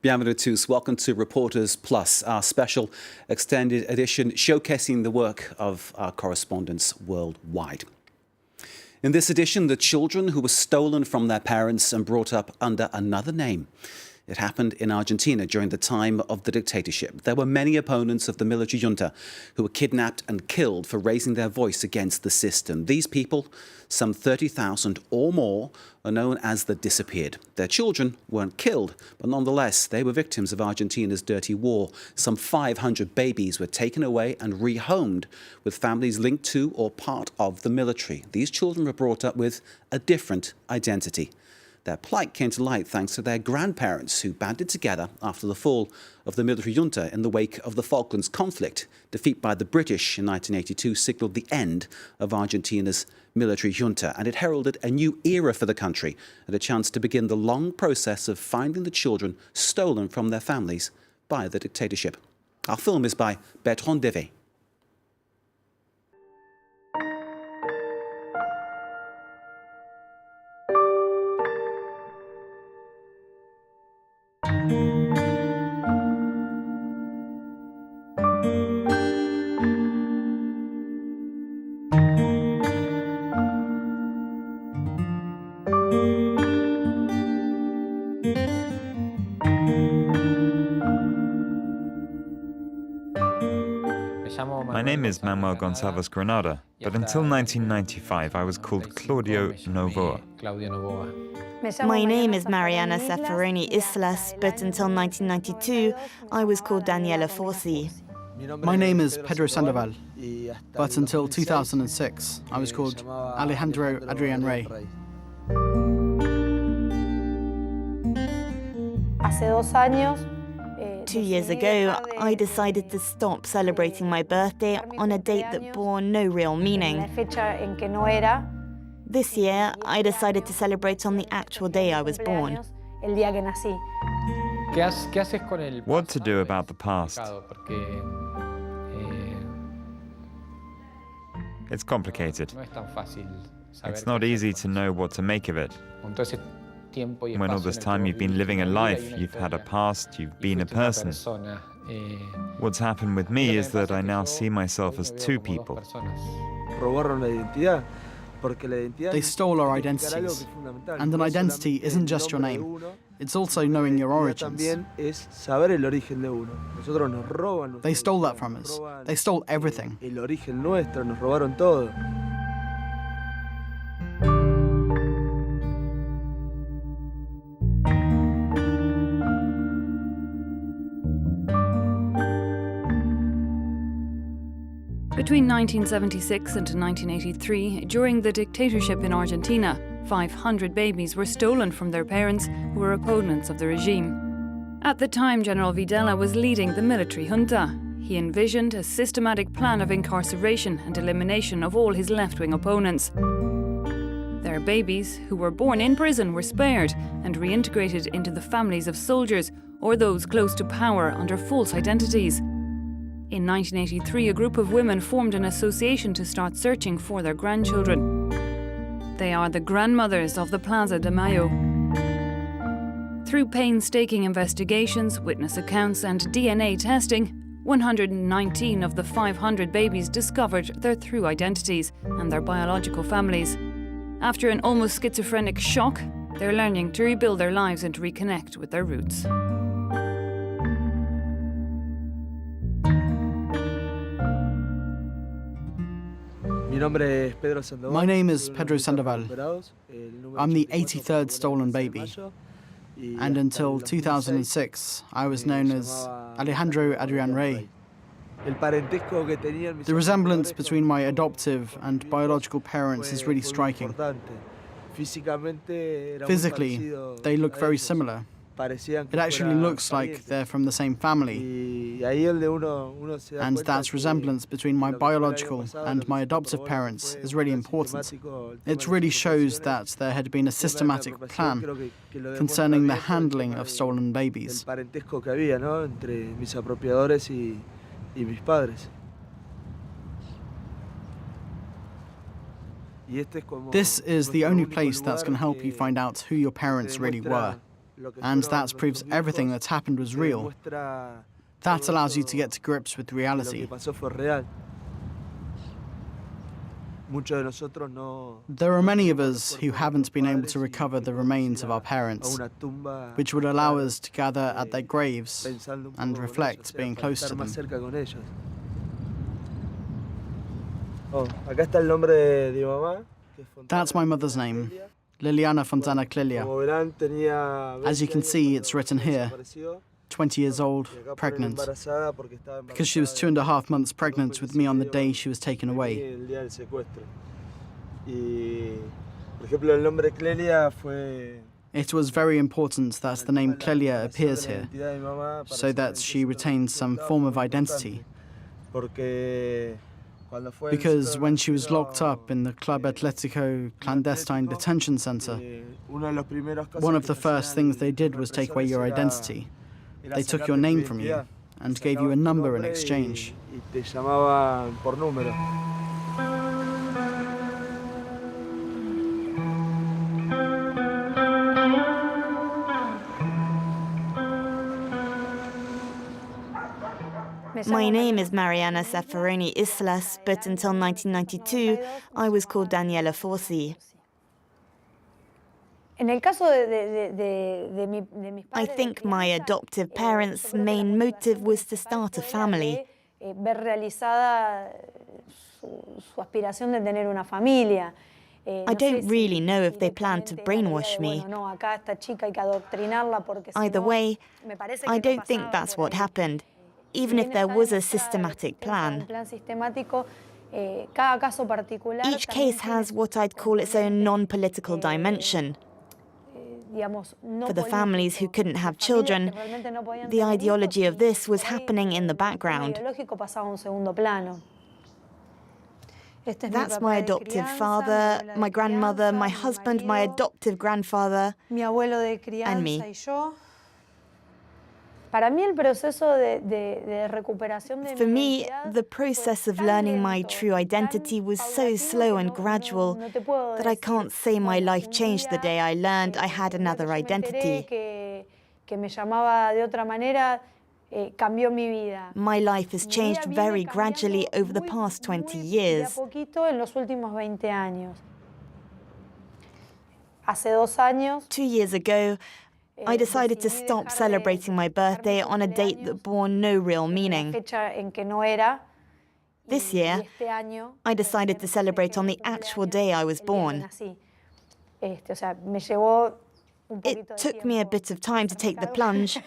Bienvenue à tous. Welcome to Reporters Plus, our special extended edition showcasing the work of our correspondents worldwide. In this edition, the children who were stolen from their parents and brought up under another name. It happened in Argentina during the time of the dictatorship. There were many opponents of the military junta who were kidnapped and killed for raising their voice against the system. These people, some 30,000 or more, are known as the disappeared. Their children weren't killed, but nonetheless, they were victims of Argentina's dirty war. Some 500 babies were taken away and rehomed with families linked to or part of the military. These children were brought up with a different identity. Their plight came to light thanks to their grandparents who banded together after the fall of the military junta in the wake of the Falklands conflict. Defeat by the British in 1982 signalled the end of Argentina's military junta, and it heralded a new era for the country and a chance to begin the long process of finding the children stolen from their families by the dictatorship. Our film is by Bertrand Devey. My name is Manuel Gonçalves Granada, but until 1995 I was called Claudio Novoa. My name is Mariana Zaffaroni Islas, but until 1992 I was called Daniela Forci. My name is Pedro Sandoval, but until 2006 I was called Alejandro Adrian Rey. Hace 2 años 2 years ago, I decided to stop celebrating my birthday on a date that bore no real meaning. This year, I decided to celebrate on the actual day I was born. What to do about the past? It's complicated. It's not easy to know what to make of it. When all this time you've been living a life, you've had a past, you've been a person. What's happened with me is that I now see myself as two people. They stole our identities, and an identity isn't just your name, it's also knowing your origins. They stole that from us. They stole everything. Between 1976 and 1983, during the dictatorship in Argentina, 500 babies were stolen from their parents who were opponents of the regime. At the time, General Videla was leading the military junta. He envisioned a systematic plan of incarceration and elimination of all his left-wing opponents. Their babies, who were born in prison, were spared and reintegrated into the families of soldiers or those close to power under false identities. In 1983, a group of women formed an association to start searching for their grandchildren. They are the grandmothers of the Plaza de Mayo. Through painstaking investigations, witness accounts and DNA testing, 119 of the 500 babies discovered their true identities and their biological families. After an almost schizophrenic shock, they're learning to rebuild their lives and to reconnect with their roots. My name is Pedro Sandoval. I'm the 83rd stolen baby, and until 2006 I was known as Alejandro Adrian Rey. The resemblance between my adoptive and biological parents is really striking. Physically, they look very similar. It actually looks like they're from the same family. And that resemblance between my biological and my adoptive parents is really important. It really shows that there had been a systematic plan concerning the handling of stolen babies. This is the only place that's going to help you find out who your parents really were. and that proves everything that's happened was real. That allows you to get to grips with reality. There are many of us who haven't been able to recover the remains of our parents, which would allow us to gather at their graves and reflect being close to them. That's my mother's name, Liliana Fontana Clelia. As you can see, it's written here, 20 years old, pregnant, because she was 2.5 months pregnant with me on the day she was taken away. It was very important that the name Clelia appears here, so that she retains some form of identity. Because when she was locked up in the Club Atlético clandestine detention center, one of the first things they did was take away your identity. They took your name from you and gave you a number in exchange. My name is Mariana Zaffaroni Islas, but until 1992, I was called Daniela Forci. I think my adoptive parents' main motive was to start a family. I don't really know if they planned to brainwash me. Either way, I don't think that's what happened, even if there was a systematic plan. Each case has what I'd call its own non-political dimension. For the families who couldn't have children, the ideology of this was happening in the background. That's my adoptive father, my grandmother, my husband, my adoptive grandfather, and me. For me, the process of learning my true identity was so slow and gradual that I can't say my life changed the day I learned I had another identity. My life has changed very gradually over the past 20 years. 2 years ago, I decided to stop celebrating my birthday on a date that bore no real meaning. This year, I decided to celebrate on the actual day I was born. It took me a bit of time to take the plunge,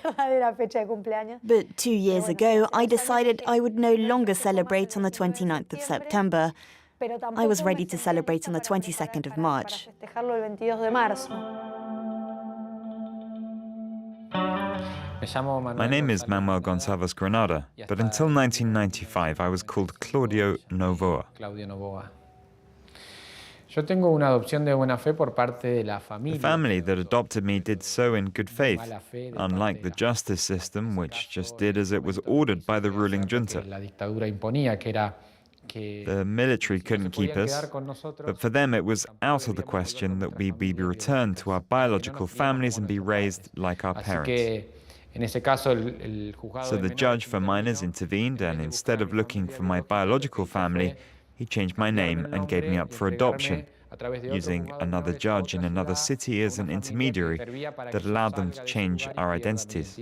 but 2 years ago, I decided I would no longer celebrate on the 29th of September. I was ready to celebrate on the 22nd of March. My name is Manuel Gonçalves Granada, but until 1995 I was called Claudio Novoa. The family that adopted me did so in good faith, unlike the justice system, which just did as it was ordered by the ruling junta. The military couldn't keep us, but for them it was out of the question that we be returned to our biological families and be raised like our parents. So the judge for minors intervened, and instead of looking for my biological family, he changed my name and gave me up for adoption, using another judge in another city as an intermediary that allowed them to change our identities.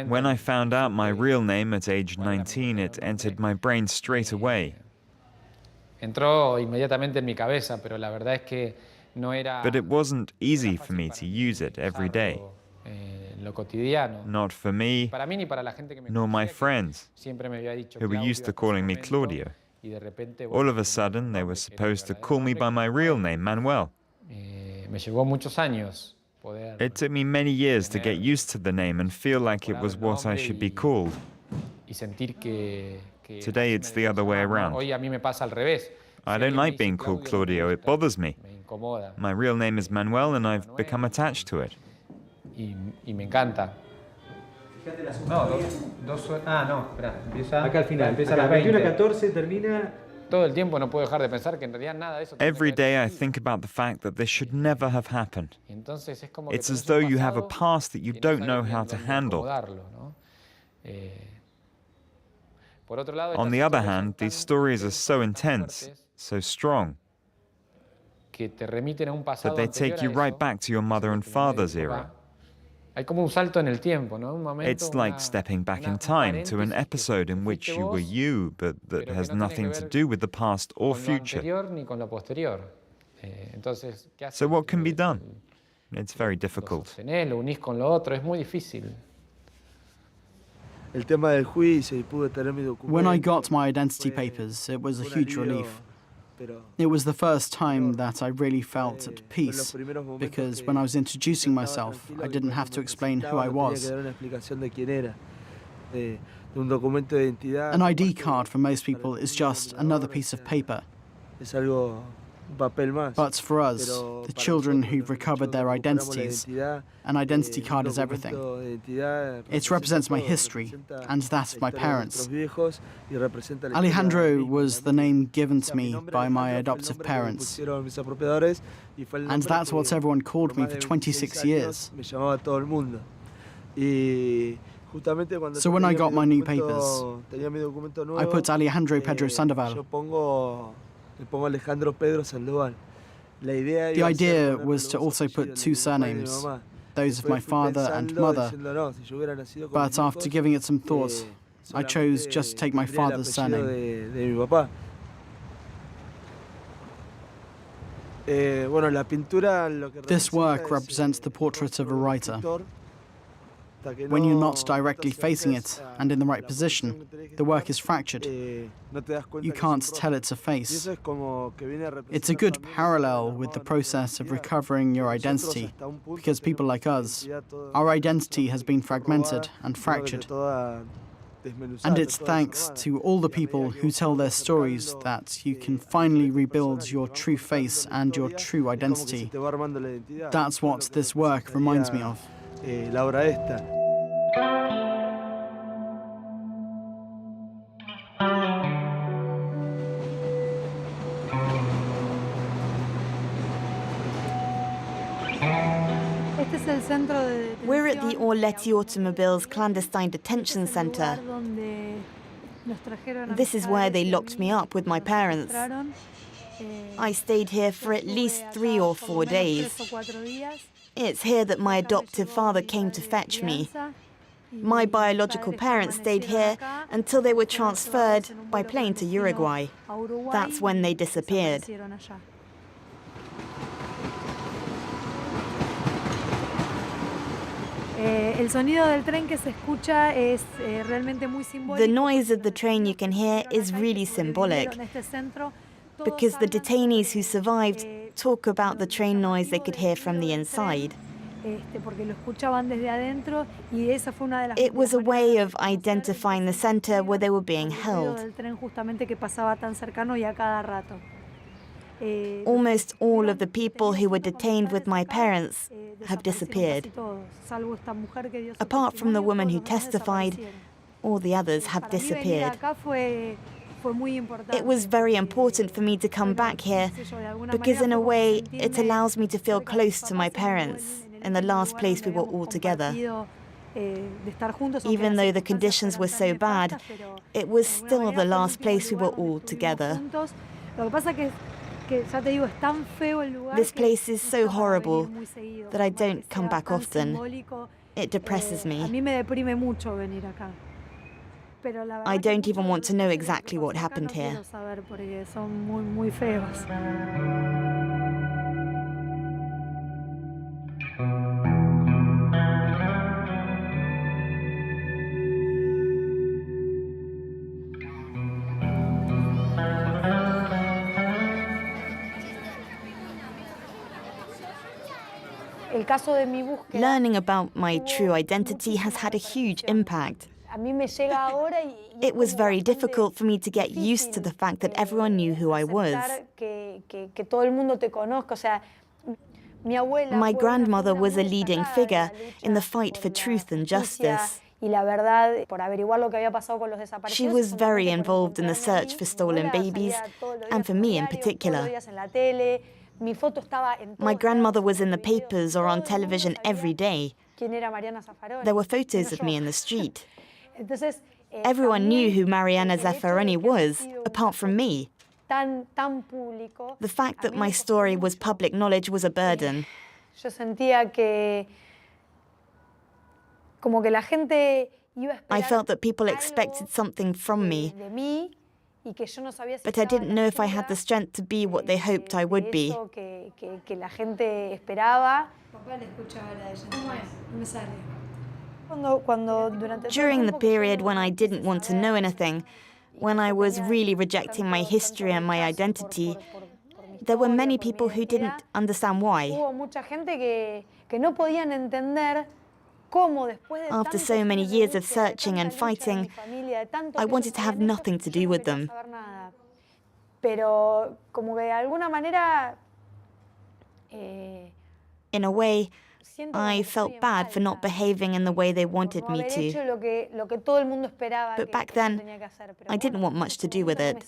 When I found out my real name at age 19, it entered my brain straight away. But it wasn't easy for me to use it every day. Not for me, nor my friends, who were used to calling me Claudio. All of a sudden, they were supposed to call me by my real name, Manuel. It took me many years to get used to the name and feel like it was what I should be called. Today, it's the other way around. I don't like being called Claudio, it bothers me. My real name is Manuel, and I've become attached to it. Every day I think about the fact that this should never have happened. It's as though you have a past that you don't know how to handle. On the other hand, these stories are so intense, so strong, that they take you right back to your mother and father's era. It's like stepping back in time to an episode in which you were you, but that has nothing to do with the past or future. So what can be done? It's very difficult. When I got my identity papers, it was a huge relief. It was the first time that I really felt at peace, because when I was introducing myself, I didn't have to explain who I was. An ID card for most people is just another piece of paper. But for us, the children who've recovered their identities, an identity card is everything. It represents my history and that of my parents. Alejandro was the name given to me by my adoptive parents. And that's what everyone called me for 26 years. So when I got my new papers, I put Alejandro Pedro Sandoval. The idea was to also put two surnames, those of my father and mother, but after giving it some thought, I chose just to take my father's surname. This work represents the portrait of a writer. When you're not directly facing it and in the right position, the work is fractured. You can't tell it's a face. It's a good parallel with the process of recovering your identity, because people like us, our identity has been fragmented and fractured. And it's thanks to all the people who tell their stories that you can finally rebuild your true face and your true identity. That's what this work reminds me of. La obra esta. We're at the Orletti Automobiles clandestine detention center. This is where they locked me up with my parents. I stayed here for at least 3 or 4 days. It's here that my adoptive father came to fetch me. My biological parents stayed here until they were transferred by plane to Uruguay. That's when they disappeared. The noise of the train you can hear is really symbolic, because the detainees who survived talk about the train noise they could hear from the inside. It was a way of identifying the center where they were being held. Almost all of the people who were detained with my parents have disappeared. Apart from the woman who testified, all the others have disappeared. It was very important for me to come back here because in a way it allows me to feel close to my parents in the last place we were all together. Even though the conditions were so bad, it was still the last place we were all together. This place is so horrible that I don't come back often. It depresses me. I don't even want to know exactly what happened here. Learning about my true identity has had a huge impact. It was very difficult for me to get used to the fact that everyone knew who I was. My grandmother was a leading figure in the fight for truth and justice. She was very involved in the search for stolen babies, and for me in particular. My grandmother was in the papers or on television every day. There were photos of me in the street. Everyone knew who Mariana Zaffaroni was, apart from me. The fact that my story was public knowledge was a burden. I felt that people expected something from me, but I didn't know if I had the strength to be what they hoped I would be. During the period when I didn't want to know anything, when I was really rejecting my history and my identity, there were many people who didn't understand why. After so many years of searching and fighting, I wanted to have nothing to do with them. In a way, I felt bad for not behaving in the way they wanted me to. But back then, I didn't want much to do with it.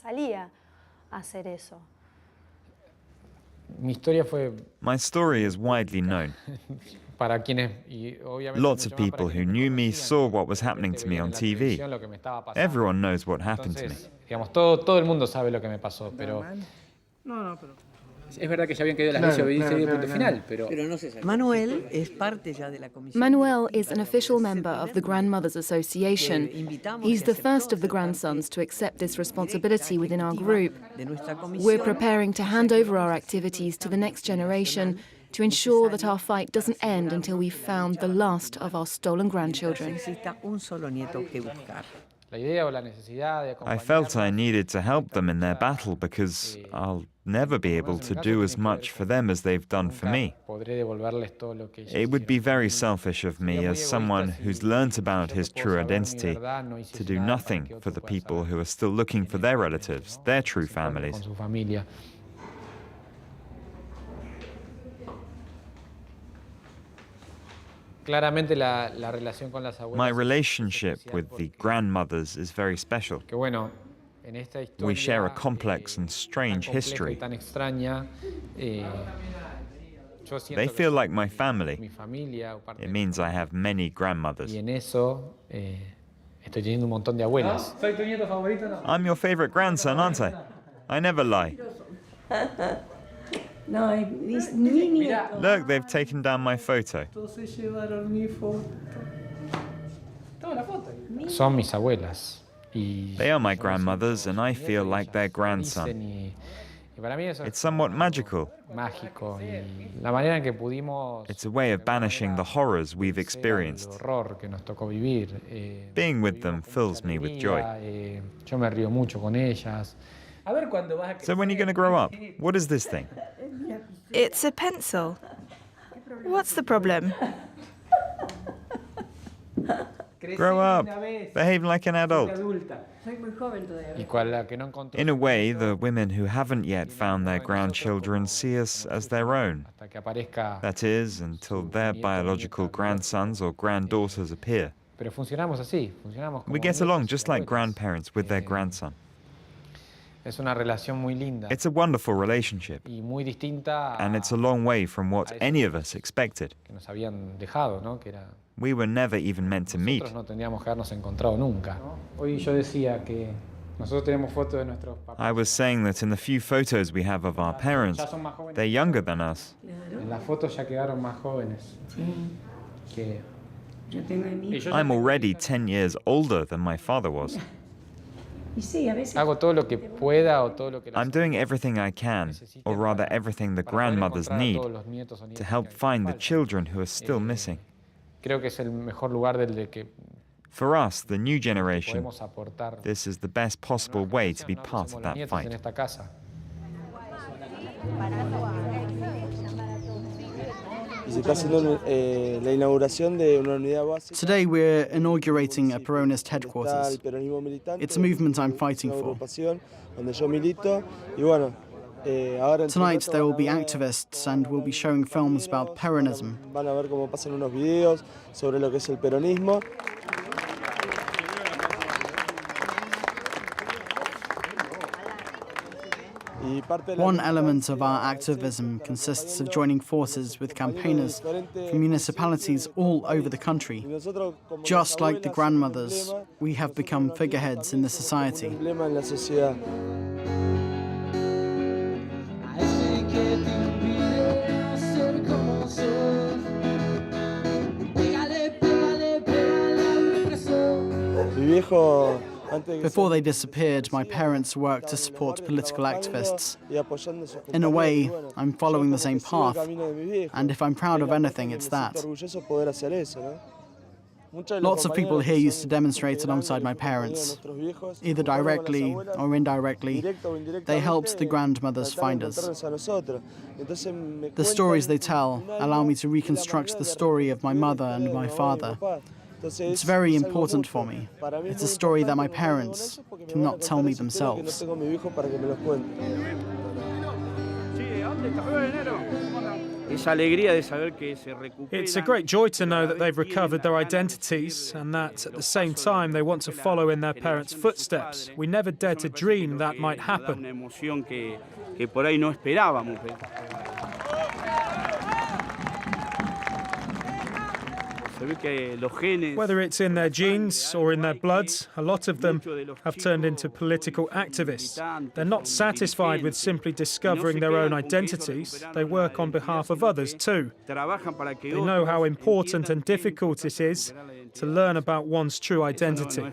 My story is widely known. Lots of people who knew me saw what was happening to me on TV. Everyone knows what happened to me. Manuel is an official member of the Grandmothers Association. He's the first of the grandsons to accept this responsibility within our group. We're preparing to hand over our activities to the next generation to ensure that our fight doesn't end until we've found the last of our stolen grandchildren. I felt I needed to help them in their battle because I'll never be able to do as much for them as they've done for me. It would be very selfish of me as someone who's learnt about his true identity to do nothing for the people who are still looking for their relatives, their true families. My relationship with the grandmothers is very special. We share a complex and strange history. They feel like my family. It means I have many grandmothers. I'm your favorite grandson, aren't I? I never lie. Look, they've taken down my photo. They are my grandmothers, and I feel like their grandson. It's somewhat magical. It's a way of banishing the horrors we've experienced. Being with them fills me with joy. So when are you going to grow up? What is this thing? It's a pencil. What's the problem? Grow up. Behave like an adult. In a way, the women who haven't yet found their grandchildren see us as their own. That is, until their biological grandsons or granddaughters appear. We get along just like grandparents with their grandson. It's a wonderful relationship, and it's a long way from what any of us expected. We were never even meant to meet. I was saying that in the few photos we have of our parents, they're younger than us. I'm already 10 years older than my father was. I'm doing everything I can, or rather everything the grandmothers need, to help find the children who are still missing. For us, the new generation, this is the best possible way to be part of that fight. Today we're inaugurating a Peronist headquarters. It's a movement I'm fighting for. Tonight there will be activists and we'll be showing films about Peronism. One element of our activism consists of joining forces with campaigners from municipalities all over the country. Just like the grandmothers, we have become figureheads in the society. Before they disappeared, my parents worked to support political activists. In a way, I'm following the same path, and if I'm proud of anything, it's that. Lots of people here used to demonstrate alongside my parents. Either directly or indirectly, they helped the grandmothers find us. The stories they tell allow me to reconstruct the story of my mother and my father. It's very important for me. It's a story that my parents cannot tell me themselves. It's a great joy to know that they've recovered their identities and that at the same time they want to follow in their parents' footsteps. We never dared to dream that might happen. Whether it's in their genes or in their blood, a lot of them have turned into political activists. They're not satisfied with simply discovering their own identities. They work on behalf of others too. They know how important and difficult it is to learn about one's true identity.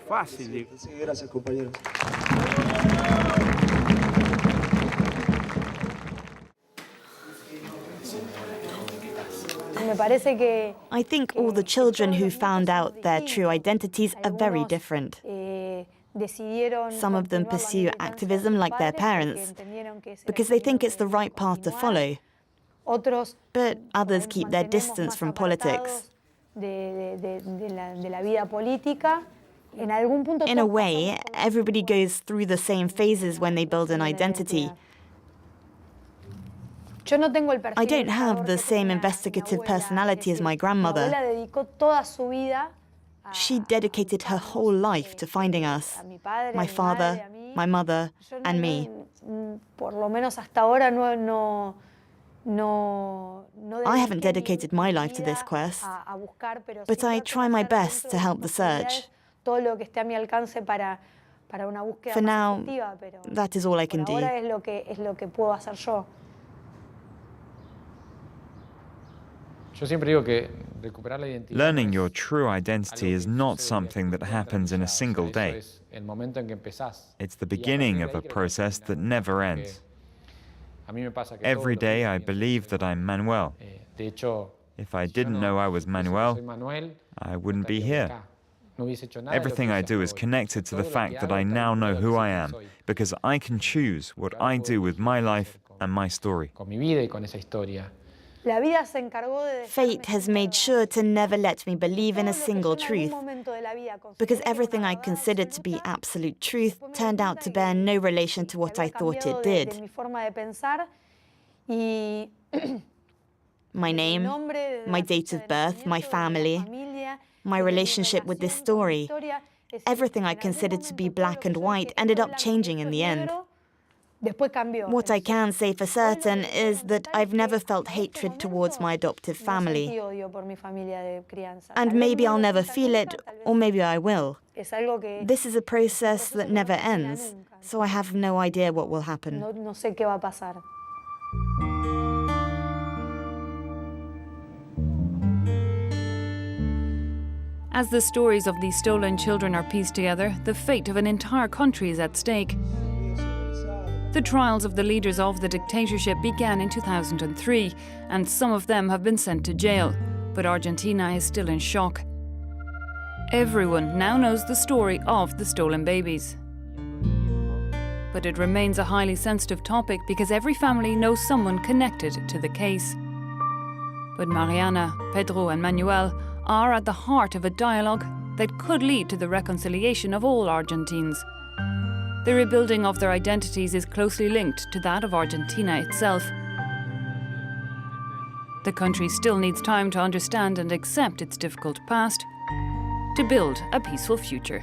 I think all the children who found out their true identities are very different. Some of them pursue activism like their parents because they think it's the right path to follow. But others keep their distance from politics. In a way, everybody goes through the same phases when they build an identity. I don't have the same investigative personality as my grandmother. She dedicated her whole life to finding us, my father, my mother, and me. I haven't dedicated my life to this quest, but I try my best to help the search. For now, that is all I can do. Learning your true identity is not something that happens in a single day. It's the beginning of a process that never ends. Every day I believe that I'm Manuel. If I didn't know I was Manuel, I wouldn't be here. Everything I do is connected to the fact that I now know who I am, because I can choose what I do with my life and my story. Fate has made sure to never let me believe in a single truth, because everything I considered to be absolute truth turned out to bear no relation to what I thought it did. My name, my date of birth, my family, my relationship with this story, everything I considered to be black and white ended up changing in the end. What I can say for certain is that I've never felt hatred towards my adoptive family. And maybe I'll never feel it, or maybe I will. This is a process that never ends, so I have no idea what will happen. As the stories of these stolen children are pieced together, the fate of an entire country is at stake. The trials of the leaders of the dictatorship began in 2003, and some of them have been sent to jail. But Argentina is still in shock. Everyone now knows the story of the stolen babies. But it remains a highly sensitive topic because every family knows someone connected to the case. But Mariana, Pedro and Manuel are at the heart of a dialogue that could lead to the reconciliation of all Argentines. The rebuilding of their identities is closely linked to that of Argentina itself. The country still needs time to understand and accept its difficult past to build a peaceful future.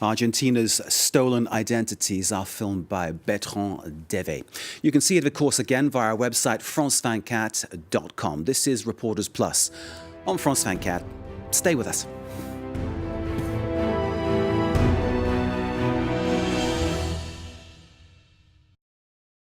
Argentina's stolen identities are filmed by Bertrand Devet. You can see it, of course, again via our website, france24.com. This is Reporters Plus on France 24. Stay with us.